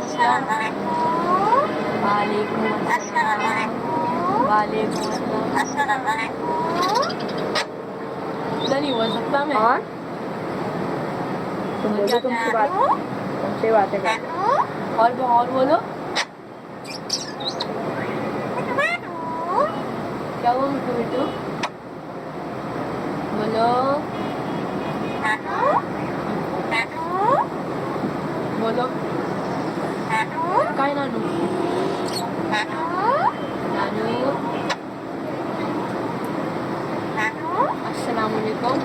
अस्सलाम वालेकुम अस्सलाम वालेकुम अस्सलाम। इधर नहीं बोल सकता मैं। और तुम बोलो, तुमसे बातें कर। और बोलो। क्या वो मिट्टू मिट्टू बोलो। बोलो काय नानू नानू अस्सलाम वालेकुम।